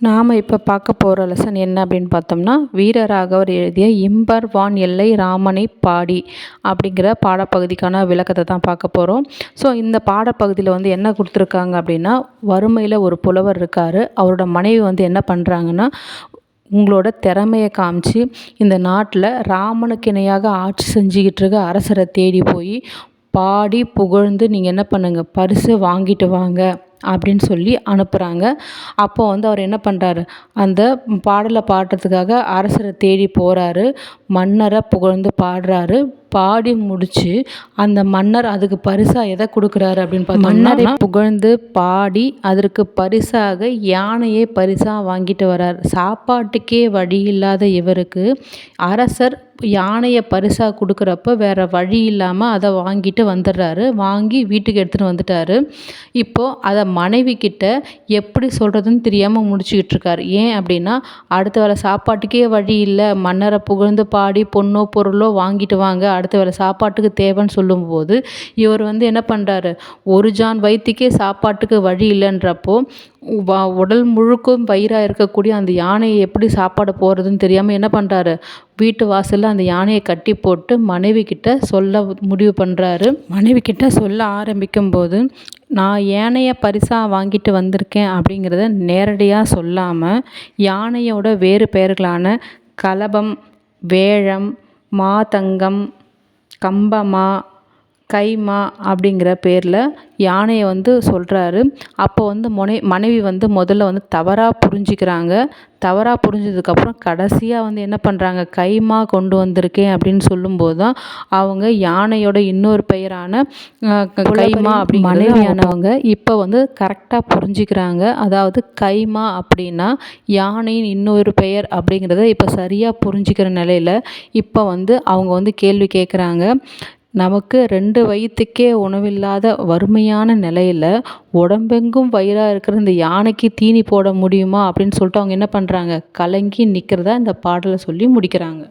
நாம் இப்போ பார்க்க போகிற லெசன் என்ன அப்படின்னு பார்த்தோம்னா, வீரராகவர் எழுதிய இம்பர் வான் எல்லை ராமனை பாடி அப்படிங்கிற பாடப்பகுதிக்கான விளக்கத்தை தான் பார்க்க போகிறோம். ஸோ இந்த பாடப்பகுதியில் வந்து என்ன கொடுத்துருக்காங்க அப்படின்னா, வறுமையில் ஒரு புலவர் இருக்கார். அவரோட மனைவி வந்து என்ன பண்ணுறாங்கன்னா, உங்களோட திறமையை காமிச்சு இந்த நாட்டில் ராமனுக்கு இணையாக ஆட்சி செஞ்சுக்கிட்டு இருக்க அரசரை தேடி போய் பாடி புகழ்ந்து நீங்கள் என்ன பண்ணுங்கள், பரிசு வாங்கிட்டு வாங்க அப்படின்னு சொல்லி அனுப்புகிறாங்க. அப்போ வந்து அவர் என்ன பண்ணுறாரு, அந்த பாடலை பாடுறதுக்காக அரசரை தேடி போகிறாரு. மன்னரை புகழ்ந்து பாடுறாரு. பாடி முடித்து அந்த மன்னர் அதுக்கு பரிசாக எதை கொடுக்குறாரு அப்படின்னு பார்த்தா, மன்னரை புகழ்ந்து பாடி அதற்கு பரிசாக யானையை பரிசாக வாங்கிட்டு வர்றார். சாப்பாட்டுக்கே வழி இல்லாத இவருக்கு அரசர் யானையை பரிசாக கொடுக்குறப்ப வேறு வழி இல்லாமல் அதை வாங்கிட்டு வந்துடுறாரு. வாங்கி வீட்டுக்கு எடுத்துகிட்டு வந்துட்டார். இப்போது அதை மனைவி கிட்ட எப்படி சொல்கிறதுன்னு தெரியாமல் முடிச்சுக்கிட்டு இருக்காரு. ஏன் அப்படின்னா, அடுத்த வேளை சாப்பாட்டுக்கே வழி இல்லை, மன்னரை புகழ்ந்து பாடி பொண்ணோ பொருளோ வாங்கிட்டு வாங்க, அடுத்த வேளை சாப்பாட்டுக்கு தேவைன்னு சொல்லும்போது இவர் வந்து என்ன பண்ணுறாரு, ஒரு ஜான் வயிற்றுக்கே சாப்பாட்டுக்கு வழி இல்லைன்றப்போ உடல் முழுக்கும் வயிறாக இருக்கக்கூடிய அந்த யானையை எப்படி சாப்பாடு போகிறதுன்னு தெரியாமல் என்ன பண்ணுறாரு, வீட்டு வாசலில் அந்த யானையை கட்டி போட்டு மனைவி கிட்ட சொல்ல முடிவு பண்ணுறாரு. மனைவி கிட்ட சொல்ல ஆரம்பிக்கும்போது, நான் யானையை பரிசாக வாங்கிட்டு வந்திருக்கேன் அப்படிங்கிறத நேரடியாக சொல்லாமல் யானையோட வேறு பெயர்களான கலபம், வேழம், மாதங்கம், கம்பமா, கைமா அப்படிங்கிற பேரில் யானையை வந்து சொல்கிறாரு. அப்போ வந்து மனைவி வந்து முதல்ல வந்து தவறாக புரிஞ்சுக்கிறாங்க. தவறாக புரிஞ்சதுக்கப்புறம் கடைசியாக வந்து என்ன பண்ணுறாங்க, கைமா கொண்டு வந்திருக்கேன் அப்படின்னு சொல்லும்போது தான் அவங்க யானையோட இன்னொரு பெயரான கைமா அப்படி மனைவியானவங்க இப்போ வந்து கரெக்டாக புரிஞ்சுக்கிறாங்க. அதாவது கைமா அப்படின்னா யானையின் இன்னொரு பெயர் அப்படிங்கிறத இப்போ சரியாக புரிஞ்சுக்கிற நிலையில் இப்போ வந்து அவங்க வந்து கேள்வி கேட்குறாங்க. நமக்கு 2 வயிற்றுக்கே உணவில்லாத வறுமையான நிலையில் உடம்பெங்கும் வயிறாக இருக்கிற இந்த யானைக்கு தீனி போட முடியுமா அப்படின்னு சொல்லிட்டு அவங்க என்ன பண்ணுறாங்க, கலங்கி நிற்கிறதா இந்த பாடலை சொல்லி முடிக்கிறாங்க.